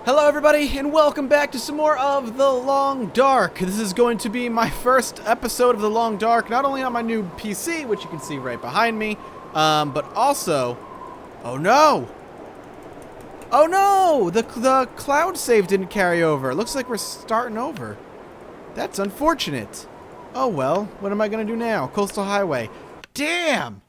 Hello everybody, and welcome back to some more of The Long Dark. This is going to be my first episode of The Long Dark, not only on my new PC, which you can see right behind me, but also... Oh no! Oh no! The cloud save didn't carry over. It looks like we're starting over. That's unfortunate. Oh well, what am I gonna do now? Coastal Highway. Damn!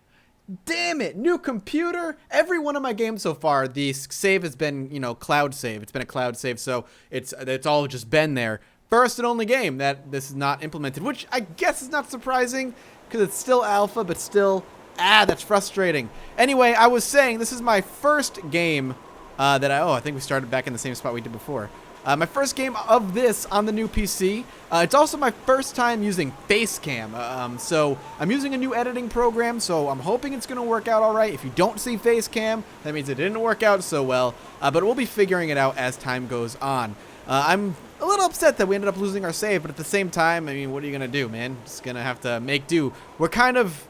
Damn it! New computer! Every one of my games so far, the save has been, cloud save. It's been a cloud save, so it's all just been there. First and only game that this is not implemented, which I guess is not surprising, because it's still alpha, but still, that's frustrating. Anyway, I was saying, this is my first game I think we started back in the same spot we did before. My first game of this on the new PC. It's also my first time using Facecam. So I'm using a new editing program, so I'm hoping it's going to work out all right. If you don't see Facecam, that means it didn't work out so well. But we'll be figuring it out as time goes on. I'm a little upset that we ended up losing our save, but at the same time, I mean, what are you going to do, man? Just going to have to make do. We're kind of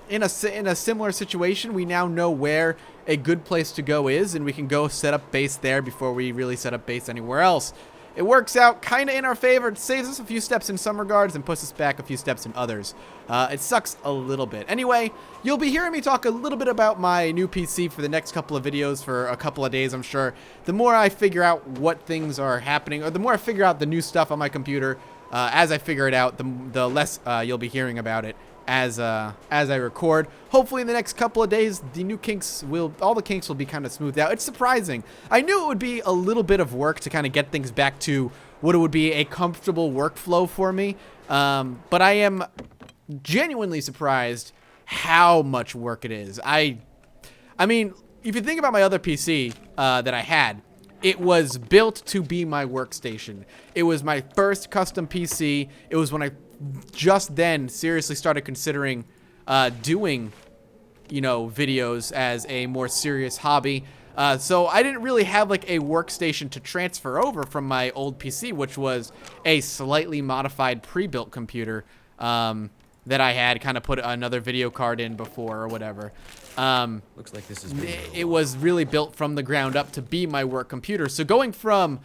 in a similar situation. We now know where a good place to go is, and we can go set up base there before we really set up base anywhere else. It works out kind of in our favor. It saves us a few steps in some regards and puts us back a few steps in others. It sucks a little bit. Anyway, you'll be hearing me talk a little bit about my new PC for the next couple of videos for a couple of days, I'm sure. The more I figure out what things are happening, or the more I figure out the new stuff on my computer, as I figure it out, the less you'll be hearing about it as I record. Hopefully in the next couple of days, all the kinks will be kind of smoothed out. It's surprising. I knew it would be a little bit of work to kind of get things back to what it would be a comfortable workflow for me. But I am genuinely surprised how much work it is. I mean, if you think about my other PC that I had, it was built to be my workstation. It was my first custom PC. It was when I just then seriously started considering doing, videos as a more serious hobby. So I didn't really have like a workstation to transfer over from my old PC, which was a slightly modified pre-built computer that I had kind of put another video card in before or whatever. Looks like this is it was really built from the ground up to be my work computer. So going from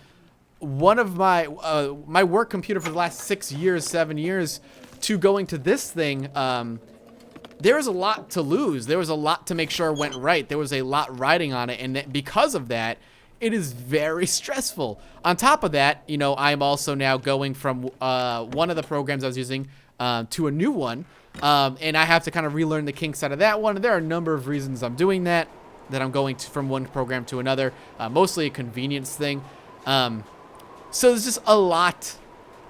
one of my my work computer for the last 7 years to going to this thing, there was a lot to lose. There was a lot to make sure went right. There was a lot riding on it, and because of that, it is very stressful. On top of that, I'm also now going from one of the programs I was using to a new one, and I have to kind of relearn the kinks out of that one. There are a number of reasons I'm doing that I'm going from one program to another, mostly a convenience thing. So there's just a lot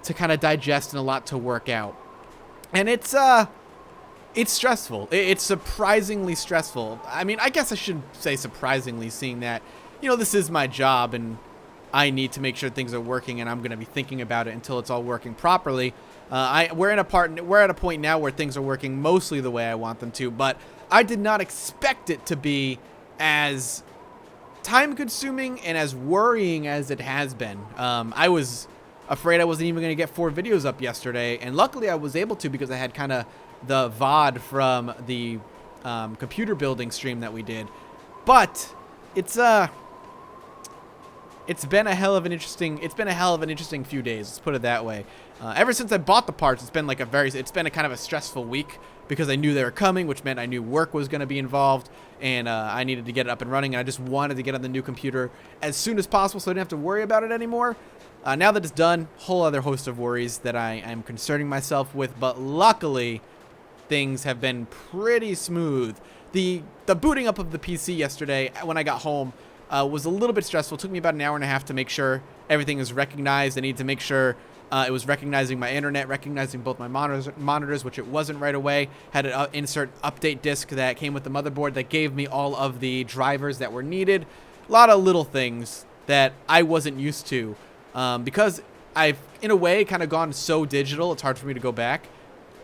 to kind of digest and a lot to work out. And it's stressful. It's surprisingly stressful. I mean, I guess I should say surprisingly, seeing that, this is my job and I need to make sure things are working, and I'm going to be thinking about it until it's all working properly. We're at a point now where things are working mostly the way I want them to, but I did not expect it to be as time-consuming and as worrying as it has been. I was afraid I wasn't even going to get 4 videos up yesterday, and luckily I was able to because I had kind of the VOD from the computer building stream that we did. But it's been a hell of an interesting few days. Let's put it that way. Ever since I bought the parts, it's been a kind of a stressful week because I knew they were coming, which meant I knew work was going to be involved, and I needed to get it up and running, and I just wanted to get on the new computer as soon as possible so I didn't have to worry about it anymore. Now that it's done, whole other host of worries that I am concerning myself with, but luckily things have been pretty smooth. The booting up of the PC yesterday when I got home was a little bit stressful. It took me about an hour and a half to make sure everything is recognized. I needed to make sure it was recognizing my internet, recognizing both my monitors, which it wasn't right away. Had an insert update disk that came with the motherboard that gave me all of the drivers that were needed. A lot of little things that I wasn't used to because I've, in a way, kind of gone so digital, it's hard for me to go back.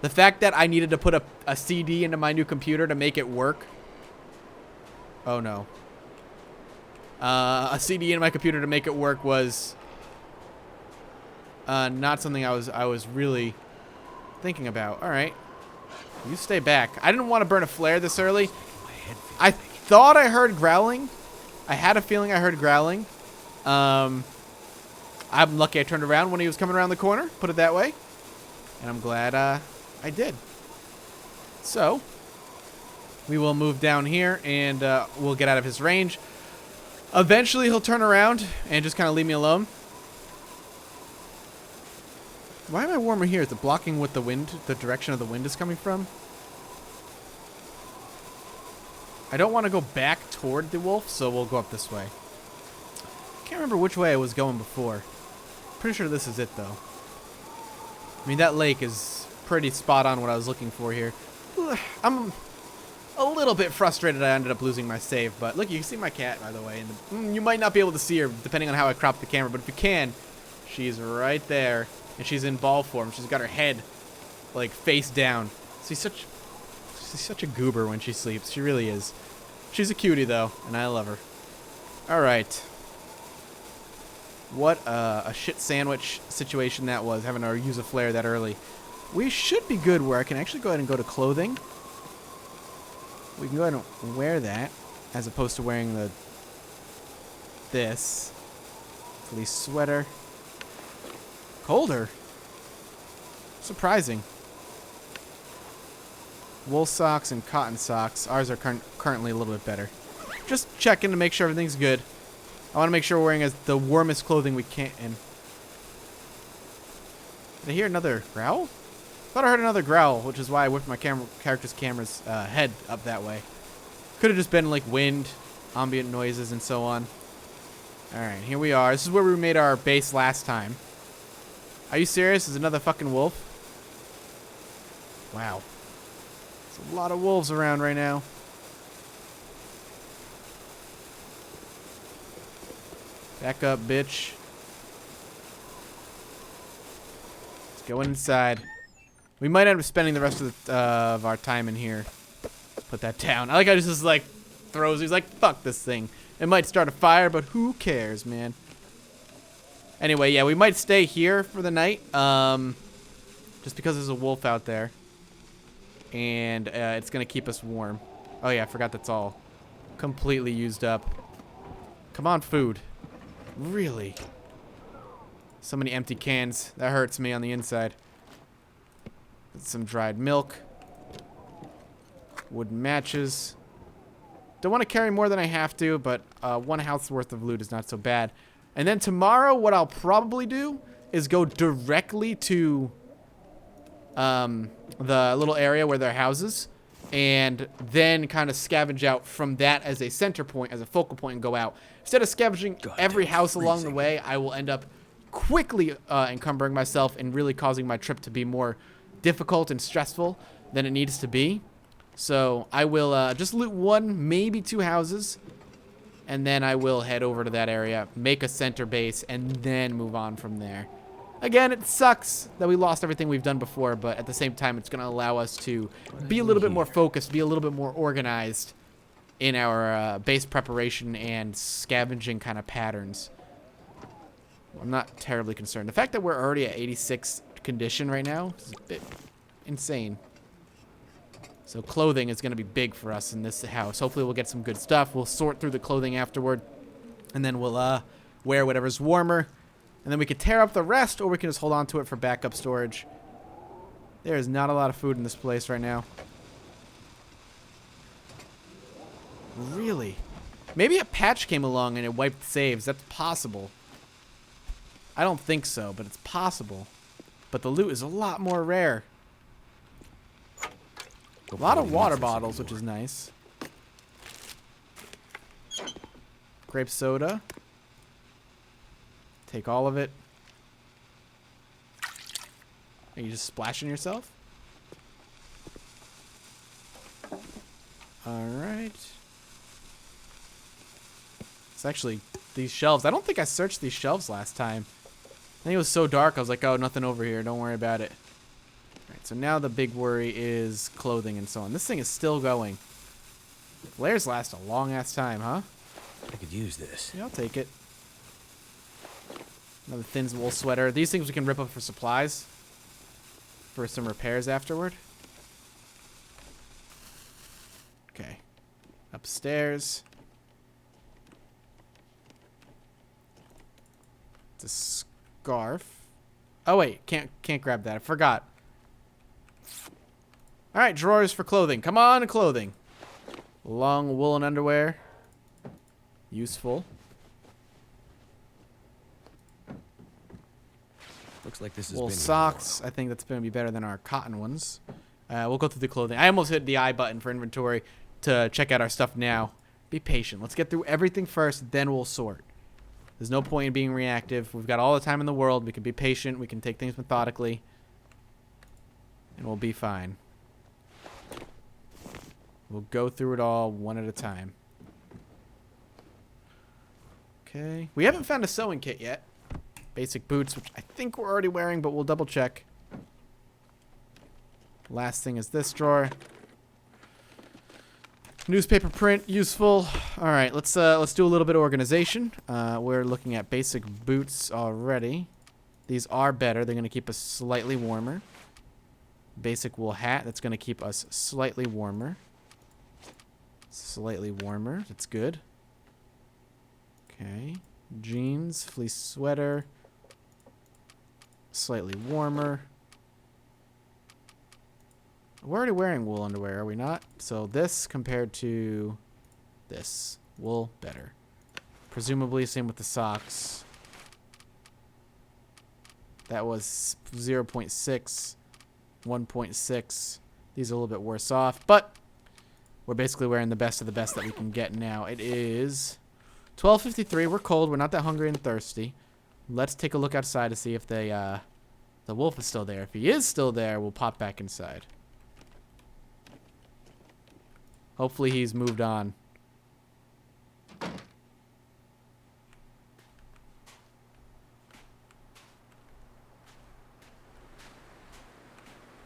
The fact that I needed to put a CD into my new computer to make it work. Oh, no. A CD in my computer to make it work was not something I was really thinking about. All right, you stay back. I didn't want to burn a flare this early. I thought I heard growling. I had a feeling I heard growling. I'm lucky I turned around when he was coming around the corner, put it that way. And I'm glad I did. So, we will move down here and we'll get out of his range. Eventually, he'll turn around and just kind of leave me alone. Why am I warmer here? Is it blocking what the wind, the direction of the wind is coming from? I don't want to go back toward the wolf, so we'll go up this way. Can't remember which way I was going before. Pretty sure this is it, though. I mean, that lake is pretty spot on what I was looking for here. I'm a little bit frustrated I ended up losing my save, but look, you can see my cat, by the way. And you might not be able to see her, depending on how I crop the camera, but if you can, she's right there. And she's in ball form. She's got her head, like, face down. She's such a goober when she sleeps. She really is. She's a cutie, though, and I love her. All right. What a shit sandwich situation that was, having to use a flare that early. We should be good where I can actually go ahead and go to clothing. We can go ahead and wear that, as opposed to wearing this. Fleece sweater. Colder. Surprising. Wool socks and cotton socks. Ours are currently a little bit better. Just checking to make sure everything's good. I want to make sure we're wearing the warmest clothing we can. Did I hear another growl? Thought I heard another growl, which is why I whipped my character's camera's head up that way. Could have just been like wind, ambient noises, and so on. Alright, here we are. This is where we made our base last time. Are you serious? There's another fucking wolf? Wow. There's a lot of wolves around right now. Back up, bitch. Let's go inside. We might end up spending the rest of our time in here. Put that down. I like how he just like throws. He's like, fuck this thing. It might start a fire, but who cares, man? Anyway, yeah, we might stay here for the night. Just because there's a wolf out there. And it's going to keep us warm. Oh, yeah, I forgot that's all completely used up. Come on, food. Really? So many empty cans. That hurts me on the inside. Some dried milk. Wooden matches. Don't want to carry more than I have to, but 1 house worth of loot is not so bad. And then tomorrow, what I'll probably do is go directly to the little area where there are houses, and then kind of scavenge out from that as a center point, as a focal point, and go out. Instead of scavenging every house along the way, I will end up quickly encumbering myself and really causing my trip to be more difficult and stressful than it needs to be. So I will just loot 1, maybe 2 houses, and then I will head over to that area, make a center base, and then move on from there. Again, it sucks that we lost everything we've done before, but at the same time, it's going to allow us to be a little bit more focused, be a little bit more organized in our base preparation and scavenging kind of patterns. I'm not terribly concerned. The fact that we're already at 86 condition right now is a bit insane. So clothing is going to be big for us in this house. Hopefully we'll get some good stuff. We'll sort through the clothing afterward, and then we'll wear whatever's warmer. And then we could tear up the rest, or we can just hold on to it for backup storage. There is not a lot of food in this place right now. Really? Maybe a patch came along and it wiped saves. That's possible. I don't think so, but it's possible. But the loot is a lot more rare. A lot of water bottles, which is nice. Grape soda. Take all of it. Are you just splashing yourself? Alright. It's actually these shelves. I don't think I searched these shelves last time. I think it was so dark, I was like, oh, nothing over here. Don't worry about it. Alright, so now the big worry is clothing and so on. This thing is still going. Flares last a long-ass time, huh? I could use this. Yeah, I'll take it. Another thin wool sweater. These things we can rip up for supplies. For some repairs afterward. Okay. Upstairs. It's a scarf. Oh wait, can't grab that. I forgot. All right, drawers for clothing. Come on, clothing. Long woolen underwear. Useful. Looks like this has Wool been socks. I think that's going to be better than our cotton ones. We'll go through the clothing. I almost hit the I button for inventory to check out our stuff now. Be patient. Let's get through everything first, then we'll sort. There's no point in being reactive. We've got all the time in the world. We can be patient. We can take things methodically. And we'll be fine. We'll go through it all one at a time. Okay. We haven't found a sewing kit yet. Basic boots, which I think we're already wearing, but we'll double check. Last thing is this drawer. Newspaper print, useful. All right, let's do a little bit of organization. We're looking at basic boots already. These are better. They're going to keep us slightly warmer. Basic wool hat. That's going to keep us slightly warmer. Slightly warmer. That's good. Okay. Jeans, fleece sweater. Slightly warmer. We're already wearing wool underwear, are we not? So this compared to this. Wool, better. Presumably, same with the socks. That was 0.6, 1.6. These are a little bit worse off, but we're basically wearing the best of the best that we can get now. It is 12:53. We're cold. We're not that hungry and thirsty. Let's take a look outside to see if the wolf is still there. If he is still there, we'll pop back inside. Hopefully he's moved on.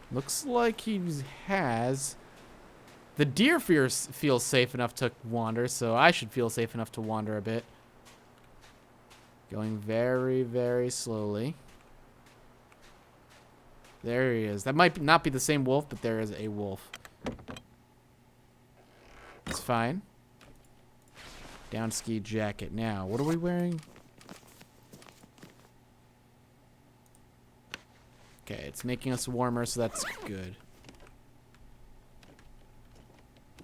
Looks like he has. The deer feels safe enough to wander, so I should feel safe enough to wander a bit. Going very, very slowly. There he is. That might not be the same wolf, but there is a wolf. It's fine. Down ski jacket. Now, what are we wearing? Okay, it's making us warmer, so that's good.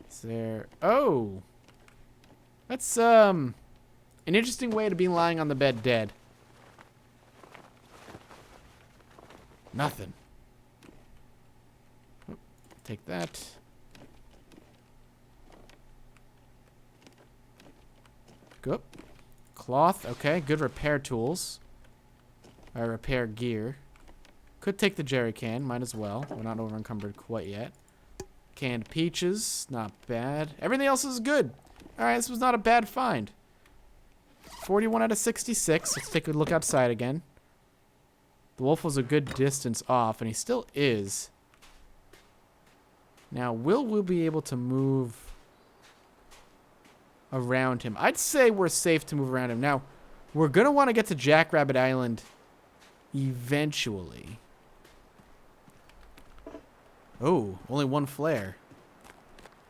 Is there... Oh! That's, an interesting way to be lying on the bed dead. Nothing. Oh, take that. Go up. Cloth. Okay, good repair tools. Repair gear. Could take the jerry can. Might as well. We're not over encumbered quite yet. Canned peaches. Not bad. Everything else is good. Alright, this was not a bad find. 41 out of 66. Let's take a look outside again. The wolf was a good distance off, and he still is. Now, will we be able to move around him? I'd say we're safe to move around him. Now, we're going to want to get to Jackrabbit Island eventually. Oh, only one flare.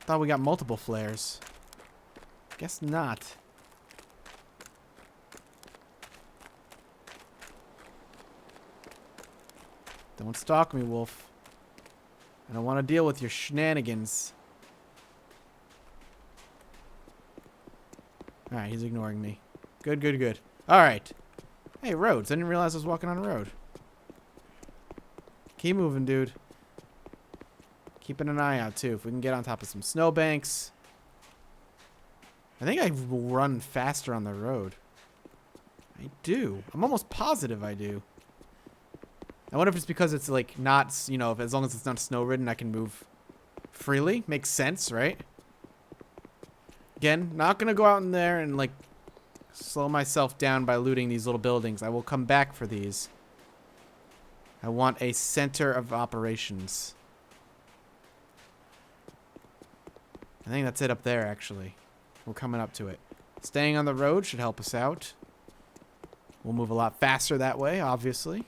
Thought we got multiple flares. Guess not. Don't stalk me, wolf. I don't want to deal with your shenanigans. Alright, he's ignoring me. Good, good, good. Alright. Hey, roads. I didn't realize I was walking on a road. Keep moving, dude. Keeping an eye out, too. If we can get on top of some snowbanks. I think I run faster on the road. I do. I'm almost positive I do. I wonder if it's because it's, like, not, you know, as long as it's not snow-ridden, I can move freely. Makes sense, right? Again, not going to go out in there and, like, slow myself down by looting these little buildings. I will come back for these. I want a center of operations. I think that's it up there, actually. We're coming up to it. Staying on the road should help us out. We'll move a lot faster that way, obviously.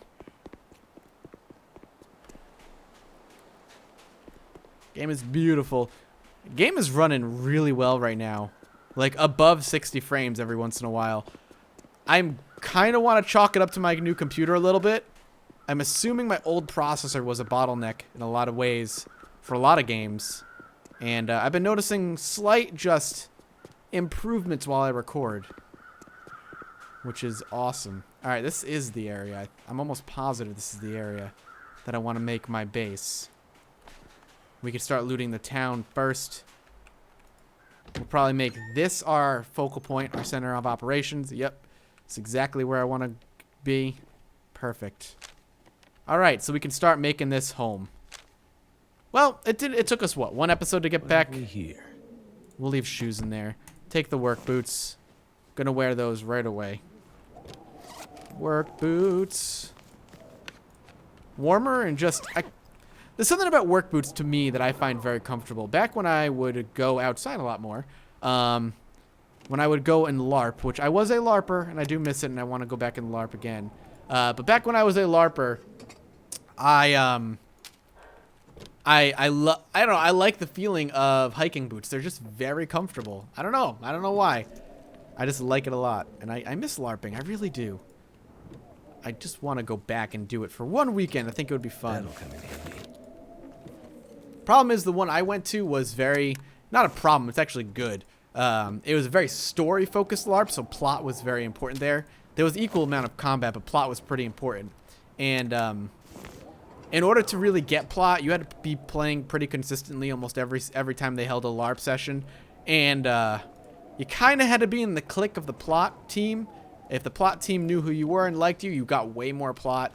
Game is beautiful. Game is running really well right now. Like, above 60 frames every once in a while. I'm kind of want to chalk it up to my new computer a little bit. I'm assuming my old processor was a bottleneck in a lot of ways for a lot of games. And I've been noticing slight just improvements while I record, which is awesome. All right, this is the area. I'm almost positive this is the area that I want to make my base. We can start looting the town first. We'll probably make this our focal point, our center of operations. Yep, it's exactly where I want to be. Perfect. All right, so we can start making this home. Well, it took us, what, one episode to get back? Here. We'll leave shoes in there. Take the work boots. Gonna wear those right away. Work boots. Warmer and just... there's something about work boots to me that I find very comfortable. Back when I would go outside a lot more, when I would go and LARP, which I was a LARPer, and I do miss it, and I want to go back and LARP again. But back when I was a LARPer, I don't know, I like the feeling of hiking boots. They're just very comfortable. I don't know why. I just like it a lot. And I miss LARPing. I really do. I just want to go back and do it for one weekend. I think it would be fun. That'll come in handy. Problem is the one I went to was very, not a problem, it's actually good. It was a very story focused LARP, so plot was very important there. There was equal amount of combat, but plot was pretty important. And in order to really get plot, you had to be playing pretty consistently almost every time they held a LARP session. And you kind of had to be in the clique of the plot team. If the plot team knew who you were and liked you, you got way more plot.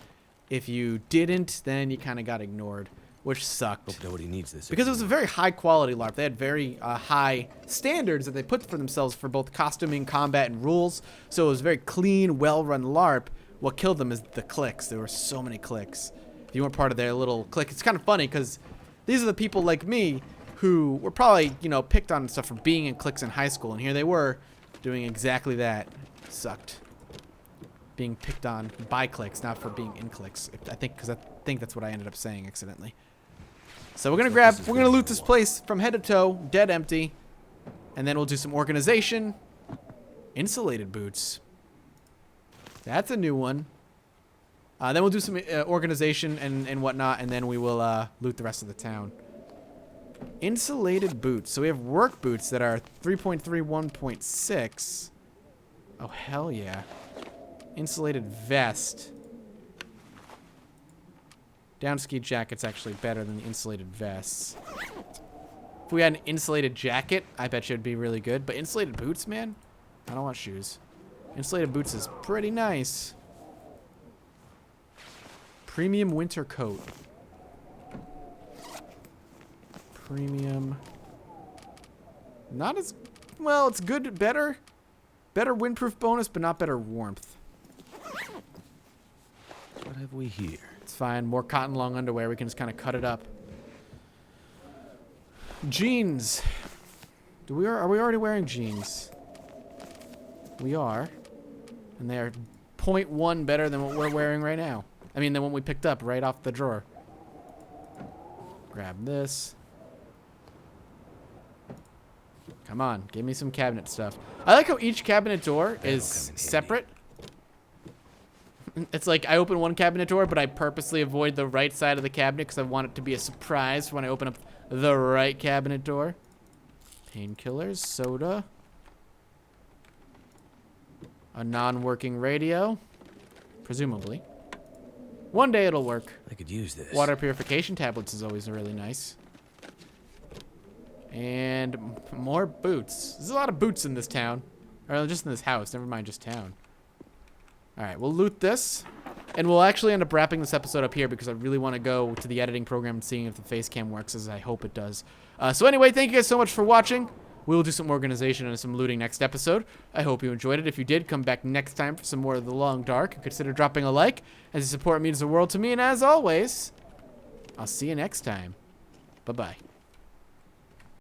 If you didn't, then you kind of got ignored, which sucked. Hope nobody needs this. Because it was a very high quality LARP. They had very high standards that they put for themselves for both costuming, combat, and rules. So it was a very clean, well-run LARP. What killed them is the cliques. There were so many cliques. If you weren't part of their little clique, it's kind of funny because these are the people like me who were probably, you know, picked on and stuff for being in cliques in high school. And here they were doing exactly that. Sucked. Being picked on by cliques, not for being in cliques. I think that's what I ended up saying accidentally. So we're gonna loot this place from head to toe, dead empty, and then we'll do some organization. Insulated boots. That's a new one. Then we'll do some organization and whatnot, and then we will loot the rest of the town. Insulated boots. So we have work boots that are 3.31.6. Oh, hell yeah. Insulated vest. Down ski jacket's actually better than the insulated vests. If we had an insulated jacket, I bet you it'd be really good. But insulated boots, man? I don't want shoes. Insulated boots is pretty nice. Premium winter coat. Premium. Not as... Well, it's good, better. Better windproof bonus, but not better warmth. What have we here? It's fine. More cotton long underwear. We can just kind of cut it up. Jeans. Are we already wearing jeans? We are. And they are 0.1 better than what we're wearing right now. I mean, than what we picked up right off the drawer. Grab this. Come on, give me some cabinet stuff. I like how each cabinet door is separate. It's like I open one cabinet door, but I purposely avoid the right side of the cabinet because I want it to be a surprise when I open up the right cabinet door. Painkillers, soda. A non-working radio. Presumably. One day it'll work. I could use this. Water purification tablets is always really nice. And more boots. There's a lot of boots in this town. Or just in this house. Never mind, just town. Alright, we'll loot this. And we'll actually end up wrapping this episode up here because I really want to go to the editing program and seeing if the face cam works as I hope it does. So anyway, thank you guys so much for watching. We will do some organization and some looting next episode. I hope you enjoyed it. If you did, come back next time for some more of The Long Dark. And consider dropping a like, as your support means the world to me. And as always, I'll see you next time. Bye-bye.